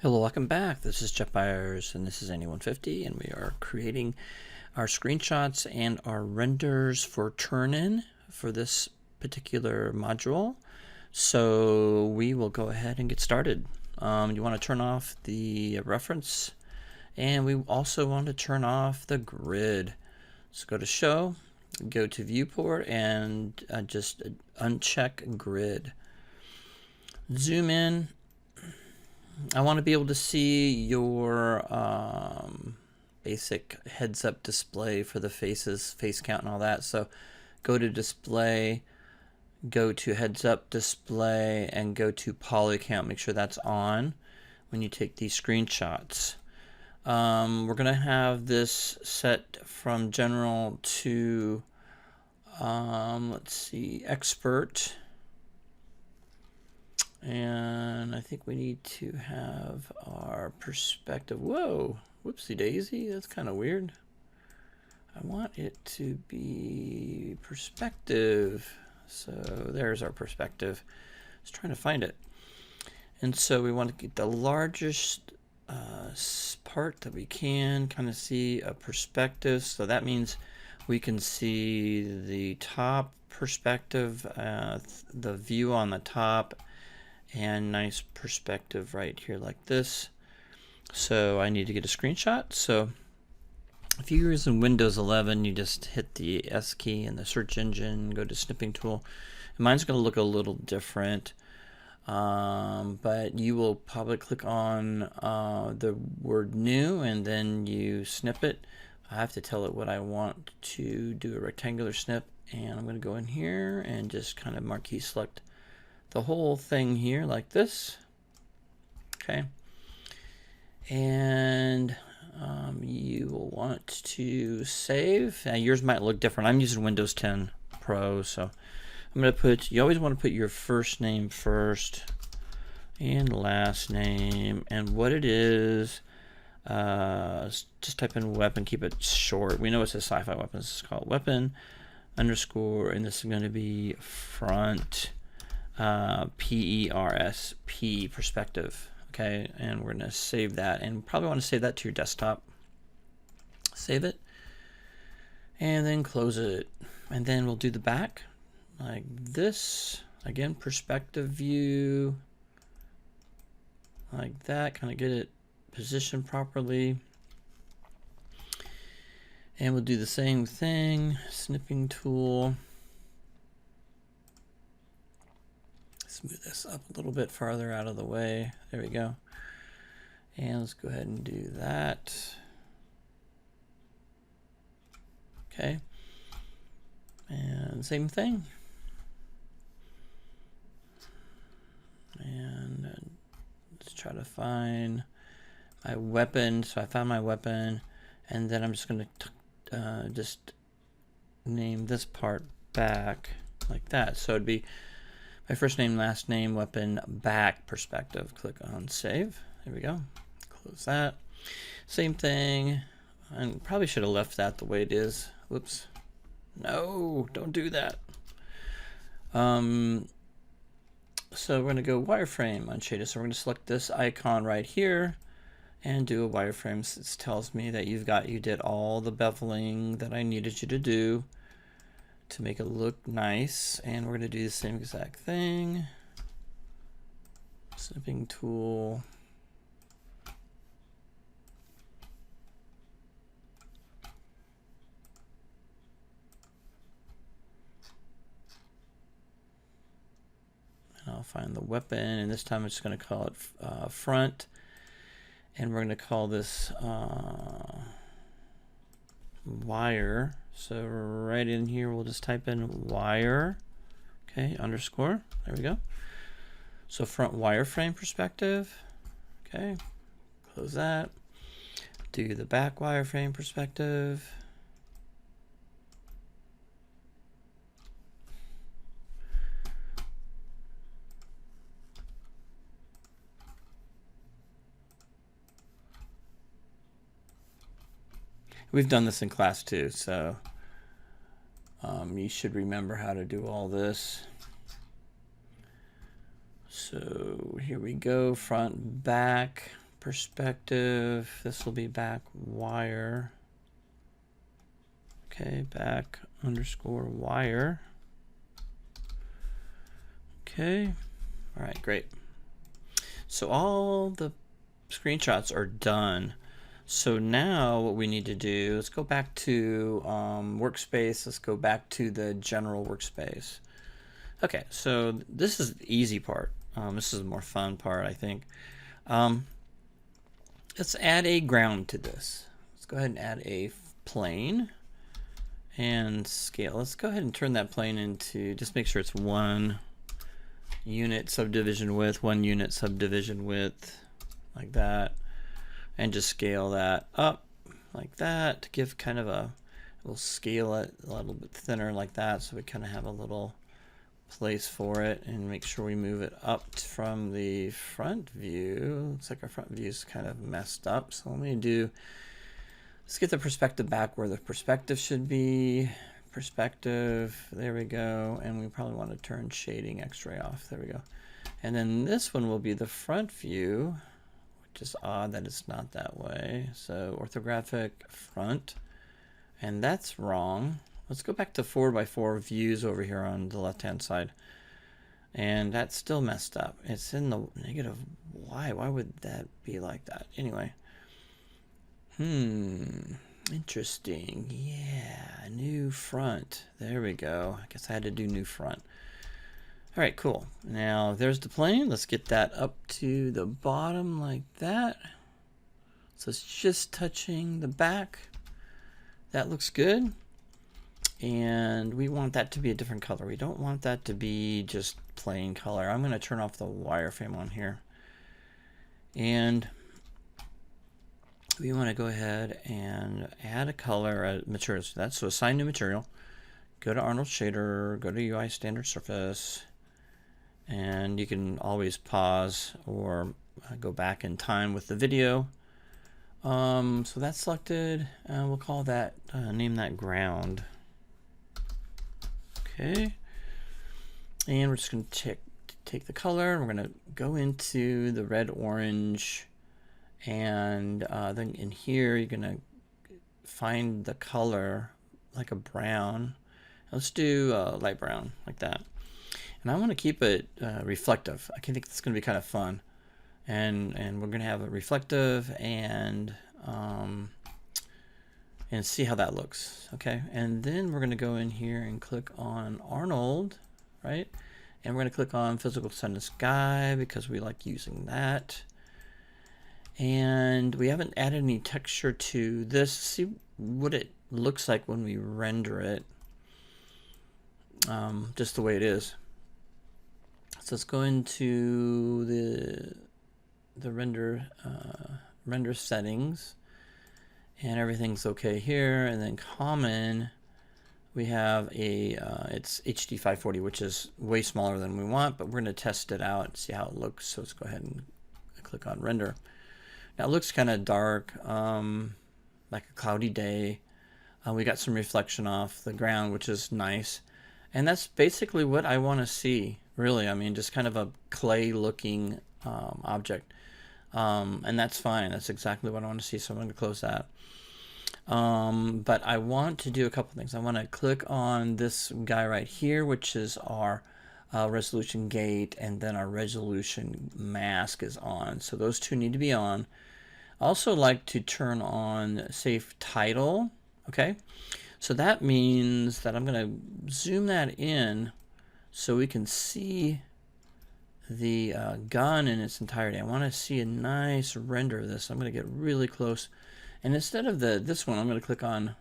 Hello, welcome back. This is Jeff Byers and this is Any150, and we are creating our screenshots and our renders for turn-in for this particular module. So we will go ahead and get started. You want to turn off the reference, and we also want to turn off the grid. So go to Show, go to Viewport, and just uncheck Grid. Zoom in. I want to be able to see your basic heads-up display for the faces, face count and all that. So go to Display, go to Heads-up Display, and go to Poly Count. Make sure that's on when you take these screenshots. We're going to have this set from General to, let's see, Expert. And I think we need to have our perspective. Whoa, whoopsie daisy, that's kind of weird. I want it to be perspective. So there's our perspective. Just trying to find it. And so we want to get the largest part that we can, kind of see a perspective. So that means we can see the top perspective, the view on the top, and nice perspective right here like this. So I need to get a screenshot. So if you're using Windows 11, you just hit the S key in the search engine, go to snipping tool. And mine's going to look a little different, but you will probably click on the word new and then you snip it. I have to tell it what I want to do, a rectangular snip, and I'm going to go in here and just kind of marquee select the whole thing here like this. Okay, and you will want to save. Now yours might look different. I'm using Windows 10 Pro, so I'm going to put, you always want to put your first name first and last name and what it is. Just type in weapon, keep it short. We know it's a SciFi weapon. This is called weapon underscore, and this is going to be front PERSP perspective. Okay, and we're going to save that, and probably want to save that to your desktop. Save it and then close it, and then we'll do the back like this. Again, perspective view like that, kind of get it positioned properly. And we'll do the same thing, snipping tool. Move this up a little bit farther out of the way. There we go. And let's go ahead and do that. Okay. And same thing. And let's try to find my weapon. So I found my weapon, and then I'm just going to just name this part back like that. So it'd be my first name, last name, weapon, back, perspective. Click on save. There we go. Close that. Same thing. And probably should have left that the way it is. Whoops. No, don't do that. So we're going to go wireframe unshaded. So we're going to select this icon right here and do a wireframe. It tells me that you did all the beveling that I needed you to do to make it look nice, and we're going to do the same exact thing. Snipping tool. And I'll find the weapon, and this time I'm just going to call it front, and we're going to call this wire. So right in here, we'll just type in wire, okay, underscore, there we go. So front wireframe perspective, okay, close that. Do the back wireframe perspective. We've done this in class too, so you should remember how to do all this. So here we go, front, back, perspective. This will be back wire. Okay, back underscore wire. Okay, all right, great. So all the screenshots are done. So now what we need to do, let's go back to workspace. Let's go back to the general workspace. Okay, so this is the easy part. This is the more fun part, I think. Let's add a ground to this. Let's go ahead and add a plane and scale. Let's go ahead and turn that plane into, just make sure it's 1 unit subdivision width, 1 unit subdivision width, like that. And just scale that up like that to give kind of a, we'll scale it a little bit thinner like that, so we kind of have a little place for it, and make sure we move it up from the front view. Looks like our front view is kind of messed up, so let me do, let's get the perspective back where the perspective should be. Perspective, there we go, and we probably want to turn shading X-ray off. There we go. And then this one will be the front view, which is odd that it's not that way. So orthographic front, and that's wrong. Let's go back to 4x4 views over here on the left hand side, and that's still messed up. It's in the negative y. Why would that be like that? Anyway, interesting. Yeah, new front. There we go. I guess I had to do new front. All right, cool. Now there's the plane. Let's get that up to the bottom like that. So it's just touching the back. That looks good. And we want that to be a different color. We don't want that to be just plain color. I'm going to turn off the wireframe on here. And we want to go ahead and add a color, a material. So assign new material. Go to Arnold Shader, go to UI Standard Surface, and you can always pause or go back in time with the video. So that's selected, and we'll call that, name that ground. Okay, and we're just going to take the color. We're going to go into the red, orange, and then in here you're going to find the color like a brown. Let's do light brown like that. And I want to keep it reflective. I think it's going to be kind of fun. And we're going to have a reflective and see how that looks. Okay, and then we're going to go in here and click on Arnold, right? And we're going to click on physical sun and sky because we like using that. And we haven't added any texture to this. See what it looks like when we render it, just the way it is. So let's go into the render settings, and everything's okay here. And then common, we have a it's HD 540, which is way smaller than we want, but we're going to test it out and see how it looks. So let's go ahead and click on render. Now it looks kind of dark, like a cloudy day. We got some reflection off the ground, which is nice. And that's basically what I want to see, really. I mean, just kind of a clay looking object. And that's fine. That's exactly what I want to see. So I'm going to close that. But I want to do a couple things. I want to click on this guy right here, which is our resolution gate, and then our resolution mask is on. So those two need to be on. I also like to turn on safe title. Okay, so that means that I'm going to zoom that in so we can see the gun in its entirety. I want to see a nice render of this. I'm going to get really close, and instead of this one, I'm going to click on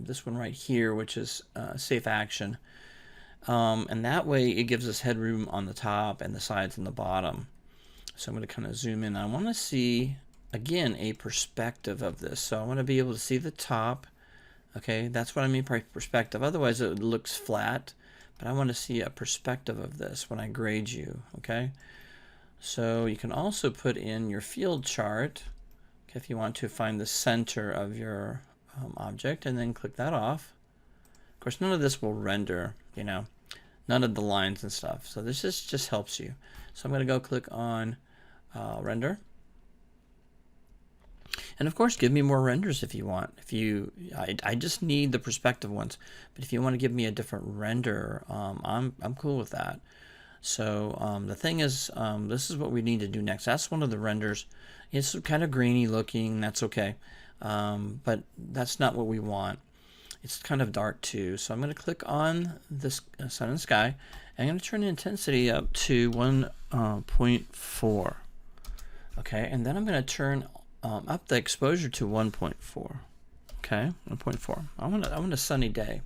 this one right here, which is safe action, and that way it gives us headroom on the top and the sides and the bottom. So I'm going to kind of zoom in. I want to see again a perspective of this, so I want to be able to see the top. Okay, that's what I mean by perspective. Otherwise it looks flat, but I want to see a perspective of this when I grade you. Okay, so you can also put in your field chart, okay, if you want to find the center of your object, and then click that off. Of course, none of this will render, you know, none of the lines and stuff. So this just helps you. So I'm going to go click on render. And of course, give me more renders if you want. I just need the perspective ones, but if you want to give me a different render, I'm cool with that. So the thing is, this is what we need to do next. That's one of the renders. It's kind of grainy looking. That's okay, but that's not what we want. It's kind of dark too. So I'm going to click on this sun and sky. I'm going to turn the intensity up to 1.4. Okay, and then I'm going to turn up the exposure to 1.4. Okay, 1.4. I want a sunny day.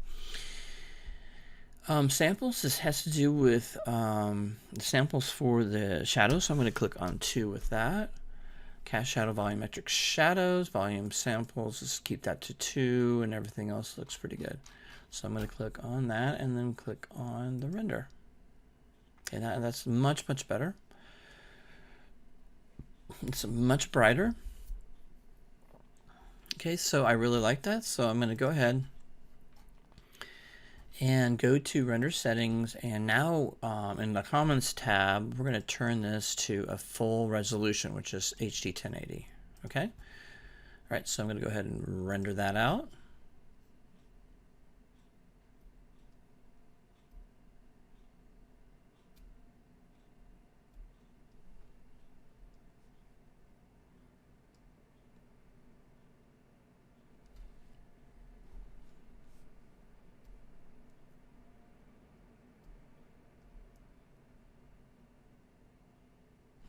Samples, this has to do with samples for the shadows. So I'm going to click on 2 with that. Cast shadow, volumetric shadows, volume samples, just keep that to 2, and everything else looks pretty good. So I'm going to click on that and then click on the render. Okay, that's much, much better. It's much brighter. Okay, so I really like that. So I'm going to go ahead and go to render settings, and now in the comments tab we're going to turn this to a full resolution, which is HD 1080. Okay, all right, so I'm going to go ahead and render that out.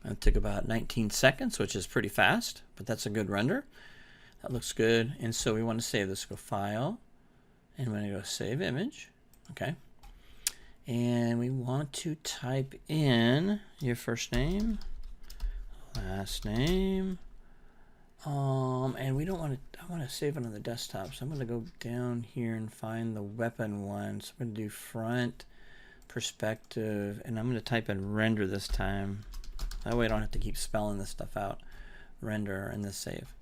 It took about 19 seconds, which is pretty fast, but that's a good render. That looks good. And so we want to save this. Go File, and we're going to go Save Image. Okay. And we want to type in your first name, last name, and we don't want to, I want to save it on the desktop. So I'm going to go down here and find the weapon one. So I'm going to do front, perspective, and I'm going to type in render this time. That way I don't have to keep spelling this stuff out. Render and this save.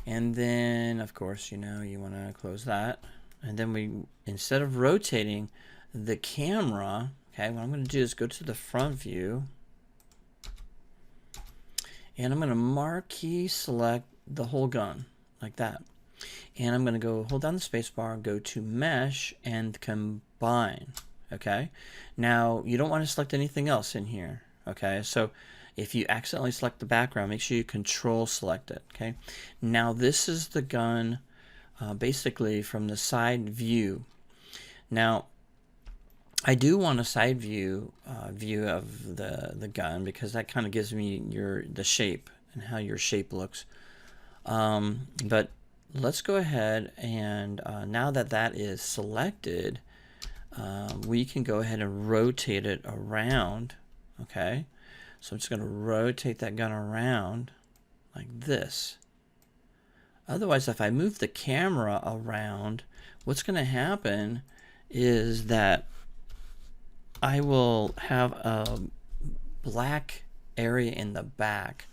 And then, of course, you know, you want to close that. And then we, instead of rotating the camera, okay, what I'm going to do is go to the front view. And I'm going to marquee select the whole gun, like that. And I'm going to go hold down the space bar, go to Mesh, and Combine. Okay. Now, you don't want to select anything else in here. Okay, so if you accidentally select the background, make sure you control select it. Okay, now this is the gun basically from the side view. Now I do want a side view of the gun, because that kind of gives me the shape and how your shape looks. But let's go ahead and now that that is selected, we can go ahead and rotate it around. Okay, so I'm just going to rotate that gun around like this. Otherwise, if I move the camera around, what's going to happen is that I will have a black area in the back.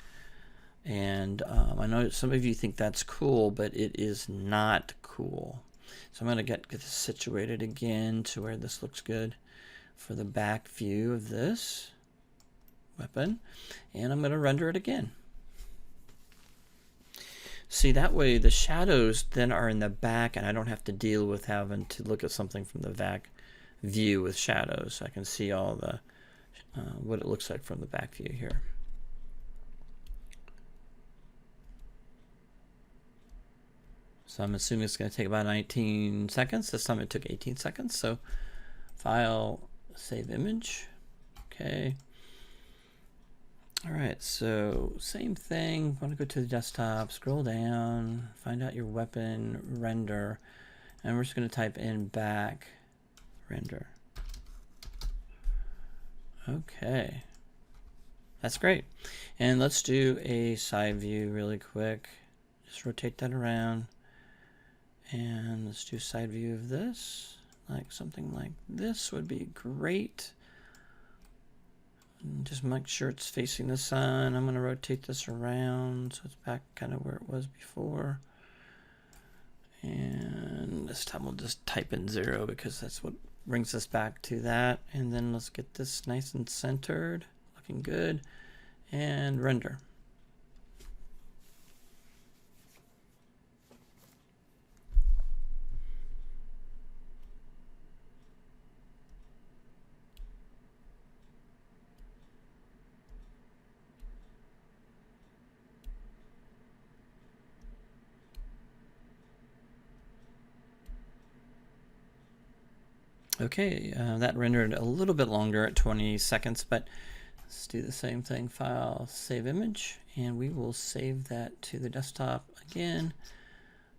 And I know some of you think that's cool, but it is not cool. So I'm going to get this situated again to where this looks good for the back view of this weapon, and I'm going to render it again. See, that way the shadows then are in the back, and I don't have to deal with having to look at something from the back view with shadows. I can see all the what it looks like from the back view here. So I'm assuming it's going to take about 19 seconds. This time it took 18 seconds. So File, Save Image. Okay. All right, so same thing. Want to go to the desktop, scroll down, find out your weapon, render, and we're just going to type in back render. Okay, that's great. And let's do a side view really quick. Just rotate that around, and let's do side view of this. Like something like this would be great. Just make sure it's facing the sun. I'm going to rotate this around so it's back kind of where it was before. And this time we'll just type in 0, because that's what brings us back to that. And then let's get this nice and centered, looking good, and render. Okay, that rendered a little bit longer at 20 seconds, but let's do the same thing. File, save image, and we will save that to the desktop again.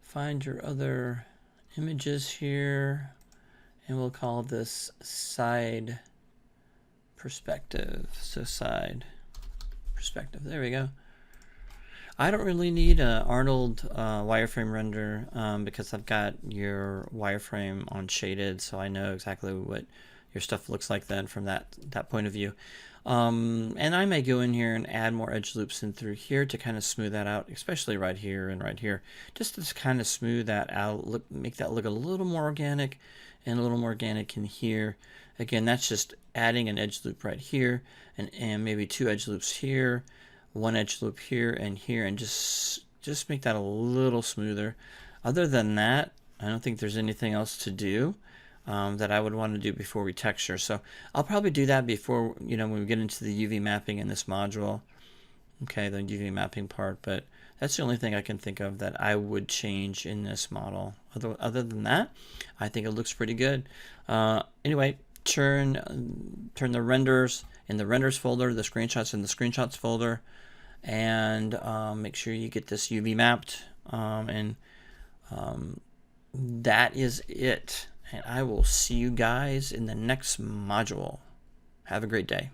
Find your other images here, and we'll call this side perspective. So side perspective, there we go. I don't really need an Arnold wireframe render because I've got your wireframe on shaded, so I know exactly what your stuff looks like then from that point of view. And I may go in here and add more edge loops in through here to kind of smooth that out, especially right here and right here, just to kind of smooth that out, make that look a little more organic and a little more organic in here. Again, that's just adding an edge loop right here and maybe 2 edge loops here, 1 edge loop here, and just make that a little smoother. Other than that, I don't think there's anything else to do that I would want to do before we texture. So I'll probably do that before, when we get into the UV mapping in this module. Okay, the UV mapping part, but that's the only thing I can think of that I would change in this model. Other than that, I think it looks pretty good. Anyway, turn the renders in the renders folder, the screenshots in the screenshots folder, and make sure you get this UV mapped, and that is it. And I will see you guys in the next module. Have a great day.